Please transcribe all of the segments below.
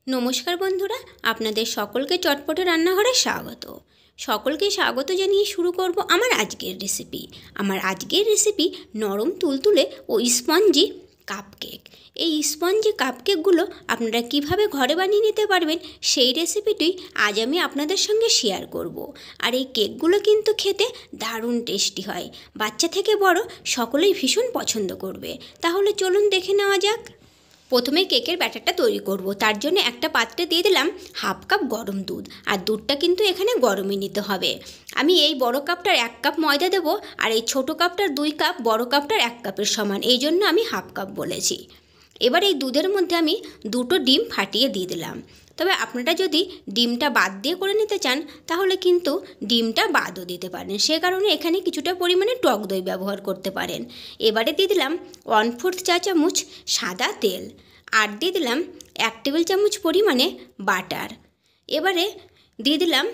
নমস্কার বন্ধুরা, আপনাদের সকলকে চটপটে রান্নাঘরে স্বাগত। সকলকে স্বাগত জানিয়ে শুরু করব আমার আজকের রেসিপি। আমার আজকের রেসিপি নরম তুলতুলে ও স্পঞ্জি কাপকেক। এই স্পঞ্জি কাপকেকগুলো আপনারা কিভাবে ঘরে বানিয়ে নিতে পারবেন সেই রেসিপিটি আজ আমি আপনাদের সঙ্গে শেয়ার করব। আর এই কেকগুলো কিন্তু খেতে দারুণ টেস্টি হয়, বাচ্চা থেকে বড় সকলেই ভীষণ পছন্দ করবে। তাহলে চলুন দেখে নেওয়া যাক। প্রথমে কেকের ব্যাটারটা তৈরি করব। তার জন্য একটা পাত্রে দিয়ে দিলাম হাফ কাপ গরম দুধ, আর দুধটা কিন্তু এখানে গরমই নিতে হবে। আমি এই বড় কাপটার 1 কাপ ময়দা দেবো, আর এই ছোটো কাপটার 2 কাপ, বড় কাপটার 1 কাপের সমান, এই জন্য আমি হাফ কাপ বলেছি। এবার এই দুধের মধ্যে আমি 2টো ডিম ফাটিয়ে দিয়ে দিলাম। তবে আপনারা যদি ডিমটা বাদ দিয়ে করে নিতে চান তাহলে কিন্তু ডিমটা বাদও দিতে পারেন, সে কারণে এখানে কিছুটা পরিমাণে টক দই ব্যবহার করতে পারেন। এবারে দিয়ে দিলাম 1/4 চা চামচ সাদা তেল, আর দিয়ে দিলাম 1 টেবিল চামচ পরিমাণে বাটার। এবারে দিয়ে দিলাম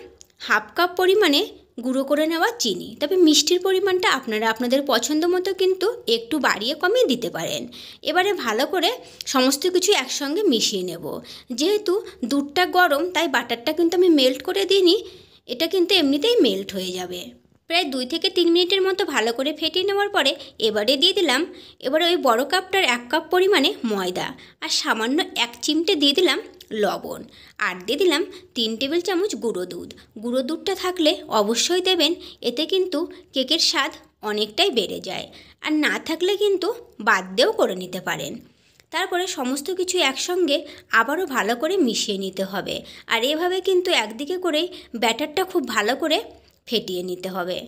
হাফ কাপ পরিমাণে গুঁড়ো করে নেওয়া চিনি। তবে মিষ্টির পরিমাণটা আপনারা আপনাদের পছন্দ মতো কিন্তু একটু বাড়িয়ে কমিয়ে দিতে পারেন। এবারে ভালো করে সমস্ত কিছু একসঙ্গে মিশিয়ে নেব। যেহেতু দুধটা গরম তাই বাটারটা কিন্তু আমি মেল্ট করে দিইনি, এটা কিন্তু এমনিতেই মেল্ট হয়ে যাবে। প্রায় 2 থেকে 3 মিনিটের মতো ভালো করে ফেটিয়ে নেওয়ার পরে এবারে দিয়ে দিলাম ওই বড় কাপটার 1 কাপ পরিমাণে ময়দা, আর সামান্য 1 চিমটে দিয়ে দিলাম লবণ, আর দিয়ে দিলাম 3 টেবিল চামচ গুঁড়ো দুধ। গুঁড়ো দুধটা থাকলে অবশ্যই দেবেন, এতে কিন্তু কেকের স্বাদ অনেকটাই বেড়ে যায়। আর না থাকলে কিন্তু বাদ দিয়েও করে নিতে পারেন। তারপরে সমস্ত কিছু একসঙ্গে আবারও ভালো করে মিশিয়ে নিতে হবে। আর এভাবে কিন্তু একদিকে করেই ব্যাটারটা খুব ভালো করে ফেটিয়ে নিতে হবে।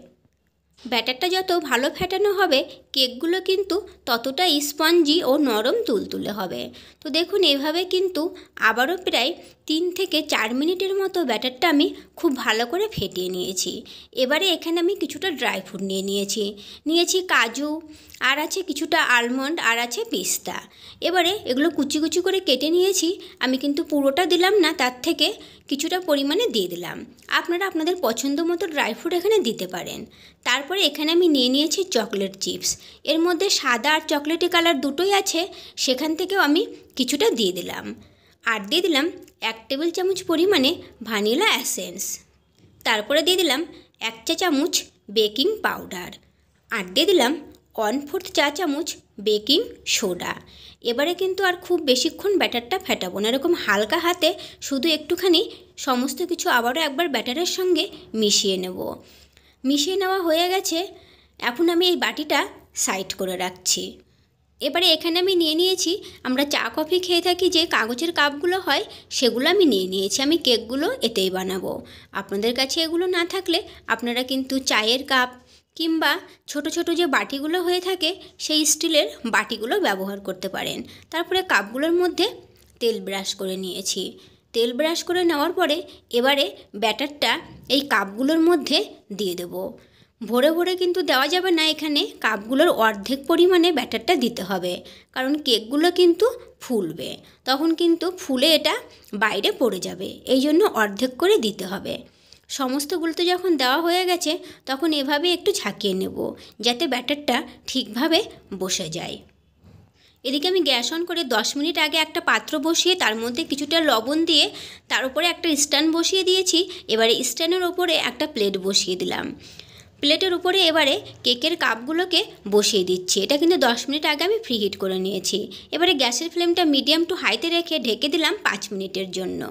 ব্যাটারটা যত ভালো ফেটানো হবে কেকগুলো কিন্তু ততটাই স্পঞ্জি ও নরম তুলতুলে হবে। তো দেখুন এভাবে কিন্তু আবারও প্রায় 3 থেকে 4 মিনিটের মতো ব্যাটারটা আমি খুব ভালো করে ফেটিয়ে নিয়েছি। এবারে এখানে আমি কিছুটা ড্রাই ফ্রুট নিয়েছি কাজু, আর আছে কিছুটা আলমন্ড, আর আছে পিস্তা। এবারে এগুলো কুচি কুচি করে কেটে নিয়েছি। আমি কিন্তু পুরোটা দিলাম না, তার থেকে কিছুটা পরিমাণে দিয়ে দিলাম। আপনারা আপনাদের পছন্দ মতো ড্রাই ফ্রুট এখানে দিতে পারেন। তারপরে এখানে আমি নিয়েছি চকলেট চিপস। এর মধ্যে সাদা আর চকলেটি কালার দুটোই আছে, সেখান থেকেও আমি কিছুটা দিয়ে দিলাম। আর দিয়ে দিলাম 1 টেবিল চামচ পরিমাণে ভ্যানিলা এসেন্স। তারপরে দিয়ে দিলাম 1 চা চামচ বেকিং পাউডার, আর দিয়ে দিলাম 1/4 চা চামচ বেকিং সোডা। এবারে কিন্তু আর খুব বেশিক্ষণ ব্যাটারটা ফেটাবো না, এরকম হালকা হাতে শুধু একটুখানি সমস্ত কিছু আবারও একবার ব্যাটারের সঙ্গে মিশিয়ে নেব। মিশিয়ে নেওয়া হয়ে গেছে। এখন আমি এই বাটিটা সাইড করে রাখছি। এবারে এখানে আমি নিয়েছি, আমরা চা কফি খেয়ে থাকি যে কাগজের কাপগুলো হয় সেগুলো আমি নিয়েছি। আমি কেকগুলো এতেই বানাবো। আপনাদের কাছে এগুলো না থাকলে আপনারা কিন্তু চায়ের কাপ কিংবা ছোট ছোট যে বাটিগুলো হয়ে থাকে সেই স্টিলের বাটিগুলো ব্যবহার করতে পারেন। তারপরে কাপগুলোর মধ্যে তেল ব্রাশ করে নিয়েছি। তেল ব্রাশ করে নেওয়ার পরে এবারে ব্যাটারটা এই কাপগুলোর মধ্যে দিয়ে দেব। ভরে ভরে কিন্তু দেওয়া যাবে না, এখানে কাপগুলোর অর্ধেক পরিমাণে ব্যাটারটা দিতে হবে, কারণ কেকগুলো কিন্তু ফুলবে, তখন কিন্তু ফুলে এটা বাইরে পড়ে যাবে, এই জন্য অর্ধেক করে দিতে হবে। সমস্তগুলোতে যখন দেওয়া হয়ে গেছে তখন এভাবে একটু ঝাঁকিয়ে নেব যাতে ব্যাটারটা ঠিকভাবে বসে যায়। এদিকে আমি গ্যাস অন করে 10 মিনিট আগে একটা পাত্র বসিয়ে তার মধ্যে কিছুটা লবণ দিয়ে তার উপরে একটা স্ট্যান্ড বসিয়ে দিয়েছি। এবারে স্ট্যান্ডের ওপরে একটা প্লেট বসিয়ে দিলাম। প্লেটের উপরে এবারে কেকের কাপগুলোকে বসিয়ে দিচ্ছি। এটা কিন্তু 10 মিনিট আগে আমি ফ্রি হিট করে নিয়েছি। এবারে গ্যাসের ফ্লেমটা মিডিয়াম টু হাইতে রেখে ঢেকে দিলাম 5 মিনিটের জন্য।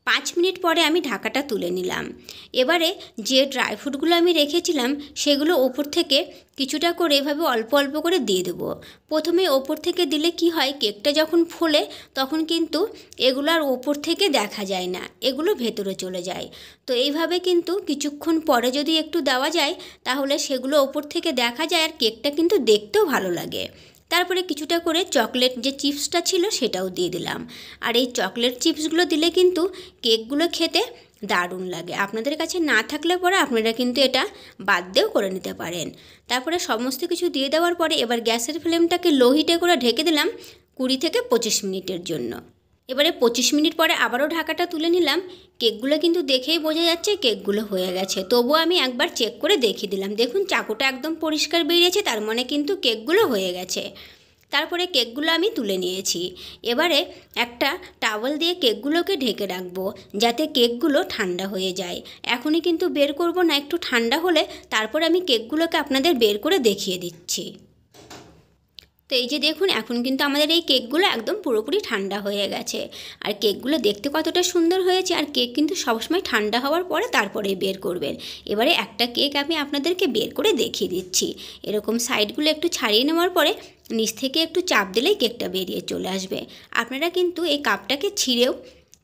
5 মিনিট পরে আমি ঢাকাটা তুলে নিলাম। এবারে যে ড্রাই ফ্রুটগুলো আমি রেখেছিলাম সেগুলো ওপর থেকে কিছুটা করে এভাবে অল্প অল্প করে দিয়ে দেবো। প্রথমে ওপর থেকে দিলে কি হয়, কেকটা যখন ফোলে তখন কিন্তু এগুলো আর ওপর থেকে দেখা যায় না, এগুলো ভেতরে চলে যায়। তো এইভাবে কিন্তু কিছুক্ষণ পরে যদি একটু দেওয়া যায় তাহলে সেগুলো ওপর থেকে দেখা যায়, আর কেকটা কিন্তু দেখতেও ভালো লাগে। তারপরে কিছুটা করে চকলেট যে চিপসটা ছিল সেটাও দিয়ে দিলাম। আর এই চকলেট চিপসগুলো দিলে কিন্তু কেকগুলো খেতে দারুণ লাগে। আপনাদের কাছে না থাকলে পরে আপনারা কিন্তু এটা বাদ দিয়েও করে নিতে পারেন। তারপরে সমস্ত কিছু দিয়ে দেওয়ার পরে এবার গ্যাসের ফ্লেমটাকে লো হিটে করে ঢেকে দিলাম 20 থেকে 25 মিনিটের জন্য। এবারে 25 মিনিট পরে আবারও ঢাকাটা তুলে নিলাম। কেকগুলো কিন্তু দেখেই বোঝা যাচ্ছে কেকগুলো হয়ে গেছে, তবুও আমি একবার চেক করে দেখিয়ে দিলাম। দেখুন চাকুটা একদম পরিষ্কার বেরিয়েছে, তার মানে কিন্তু কেকগুলো হয়ে গেছে। তারপরে কেকগুলো আমি তুলে নিয়েছি। এবারে একটা টাওয়েল দিয়ে কেকগুলোকে ঢেকে রাখবো যাতে কেকগুলো ঠান্ডা হয়ে যায়। এখনই কিন্তু বের করব না, একটু ঠান্ডা হলে তারপর আমি কেকগুলোকে আপনাদের বের করে দেখিয়ে দিচ্ছি। তো এই যে দেখুন, এখন কিন্তু আমাদের এই কেকগুলো একদম পুরোপুরি ঠান্ডা হয়ে গেছে। আর কেকগুলো দেখতে কতটা সুন্দর হয়েছে। আর কেক কিন্তু সবসময় ঠান্ডা হওয়ার পরে তারপরেই বের করবেন। এবারে একটা কেক আমি আপনাদেরকে বের করে দেখিয়ে দিচ্ছি। এরকম সাইডগুলো একটু ছাড়িয়ে নেওয়ার পরে নিচ থেকে একটু চাপ দিলেই কেকটা বেরিয়ে চলে আসবে। আপনারা কিন্তু এই কাপটাকে ছিঁড়েও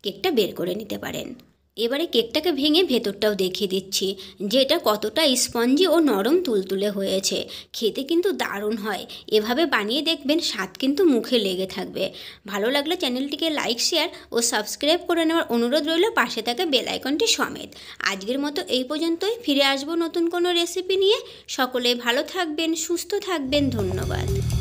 কেকটা বের করে নিতে পারেন। এবারে কেকটাকে ভেঙে ভেতরটাও দেখিয়ে দিচ্ছি যে এটা কতটা স্পঞ্জি ও নরম তুলতুলে হয়েছে। খেতে কিন্তু দারুণ হয়। এভাবে বানিয়ে দেখবেন, স্বাদ কিন্তু মুখে লেগে থাকবে। ভালো লাগলে চ্যানেলটিকে লাইক, শেয়ার ও সাবস্ক্রাইব করে নেওয়ার অনুরোধ রইল, পাশে থাকা বেল আইকনটি সমেত। আজকের মতো এই পর্যন্তই। ফিরে আসবো নতুন কোনো রেসিপি নিয়ে। সকলে ভালো থাকবেন, সুস্থ থাকবেন। ধন্যবাদ।